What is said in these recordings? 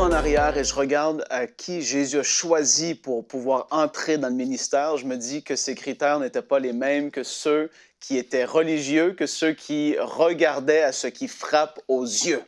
en arrière et je regarde à qui Jésus a choisi pour pouvoir entrer dans le ministère, je me dis que ces critères n'étaient pas les mêmes que ceux qui étaient religieux, que ceux qui regardaient à ce qui frappe aux yeux.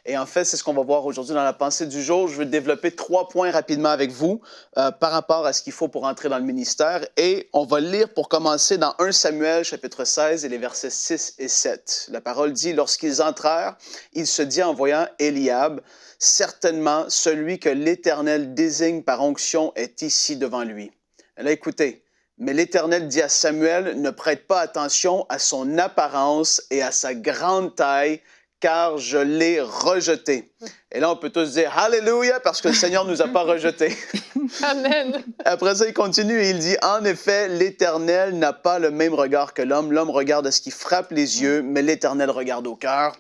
Et en fait, c'est ce qu'on va voir aujourd'hui dans la pensée du jour. Je veux développer 3 points rapidement avec vous par rapport à ce qu'il faut pour entrer dans le ministère. Et on va lire pour commencer dans 1 Samuel, chapitre 16, et les versets 6 et 7. La parole dit, « Lorsqu'ils entrèrent, il se dit en voyant Eliab, « Certainement, celui que l'Éternel désigne par onction est ici devant lui. » Là, écoutez. Mais l'Éternel dit à Samuel, « Ne prête pas attention à son apparence et à sa grande taille, car je l'ai rejeté. » Et là, on peut tous dire « Alléluia » parce que le Seigneur ne nous a pas rejetés. Amen. Après ça, il continue et il dit « En effet, l'Éternel n'a pas le même regard que l'homme. L'homme regarde à ce qui frappe les yeux, mais l'Éternel regarde au cœur. »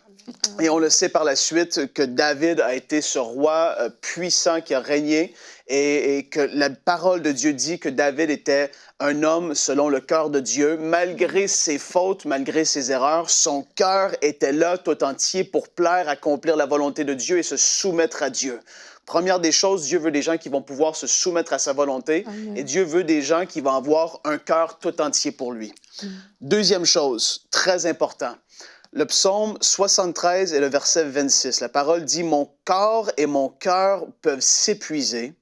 Et on le sait par la suite que David a été ce roi puissant qui a régné et que la parole de Dieu dit que David était un homme selon le cœur de Dieu. Malgré ses fautes, malgré ses erreurs, son cœur était là tout entier pour plaire, accomplir la volonté de Dieu et se soumettre à Dieu. Première des choses, Dieu veut des gens qui vont pouvoir se soumettre à sa volonté. Amen. Et Dieu veut des gens qui vont avoir un cœur tout entier pour lui. Deuxième chose, très important. Le psaume 73 et le verset 26, la parole dit « Mon corps et mon cœur peuvent s'épuiser.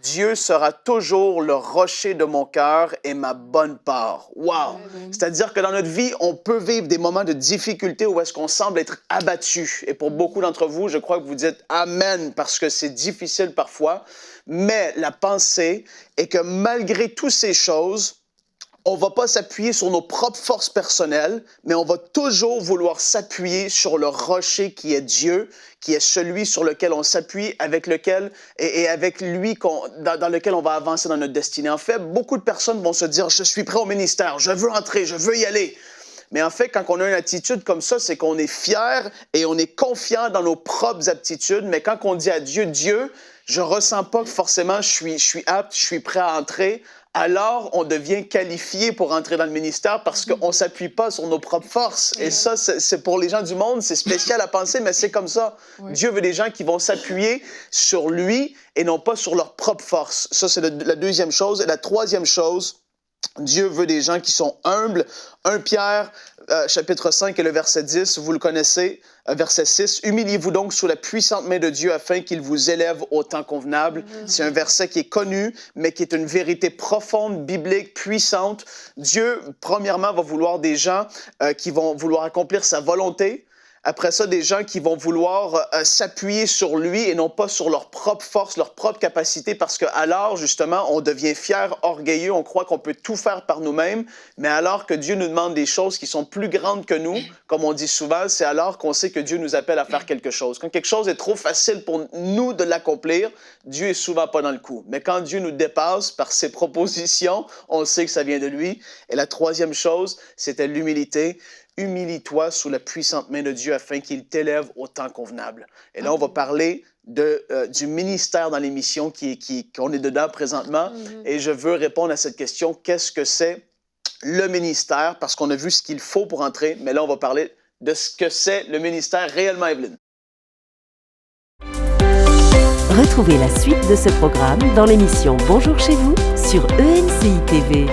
Dieu sera toujours le rocher de mon cœur et ma bonne part. » Wow! C'est-à-dire que dans notre vie, on peut vivre des moments de difficulté où est-ce qu'on semble être abattu. Et pour beaucoup d'entre vous, je crois que vous dites « Amen » parce que c'est difficile parfois. Mais la pensée est que malgré toutes ces choses, on ne va pas s'appuyer sur nos propres forces personnelles, mais on va toujours vouloir s'appuyer sur le rocher qui est Dieu, qui est celui sur lequel on s'appuie, avec lequel et avec lui dans lequel on va avancer dans notre destinée. En fait, beaucoup de personnes vont se dire « Je suis prêt au ministère, je veux entrer, je veux y aller ». Mais en fait, quand on a une attitude comme ça, c'est qu'on est fier et on est confiant dans nos propres aptitudes. Mais quand on dit à Dieu, « Dieu, je ne ressens pas que forcément je suis apte, je suis prêt à entrer », alors on devient qualifié pour entrer dans le ministère parce qu'on ne s'appuie pas sur nos propres forces. Et ça, c'est pour les gens du monde, c'est spécial à penser, mais c'est comme ça. Oui. Dieu veut des gens qui vont s'appuyer sur lui et non pas sur leurs propres forces. Ça, c'est la deuxième chose. Et la troisième chose, Dieu veut des gens qui sont humbles. 1 Pierre, chapitre 5 et le verset 10, vous le connaissez, verset 6. « Humiliez-vous donc sous la puissante main de Dieu afin qu'il vous élève au temps convenable. » C'est un verset qui est connu, mais qui est une vérité profonde, biblique, puissante. Dieu, premièrement, va vouloir des gens qui vont vouloir accomplir sa volonté. Après ça, des gens qui vont vouloir s'appuyer sur lui et non pas sur leur propre force, leur propre capacité, parce qu'alors, justement, on devient fier, orgueilleux, on croit qu'on peut tout faire par nous-mêmes, mais alors que Dieu nous demande des choses qui sont plus grandes que nous, comme on dit souvent, c'est alors qu'on sait que Dieu nous appelle à faire quelque chose. Quand quelque chose est trop facile pour nous de l'accomplir, Dieu est souvent pas dans le coup. Mais quand Dieu nous dépasse par ses propositions, on sait que ça vient de lui. Et la troisième chose, c'était l'humilité. Humilie-toi sous la puissante main de Dieu afin qu'il t'élève au temps convenable. Et là, on va parler du ministère dans l'émission qu'on est dedans présentement. Et je veux répondre à cette question, qu'est-ce que c'est le ministère? Parce qu'on a vu ce qu'il faut pour entrer, mais là, on va parler de ce que c'est le ministère réellement, Evelyne. Retrouvez la suite de ce programme dans l'émission Bonjour chez vous sur ENCI TV.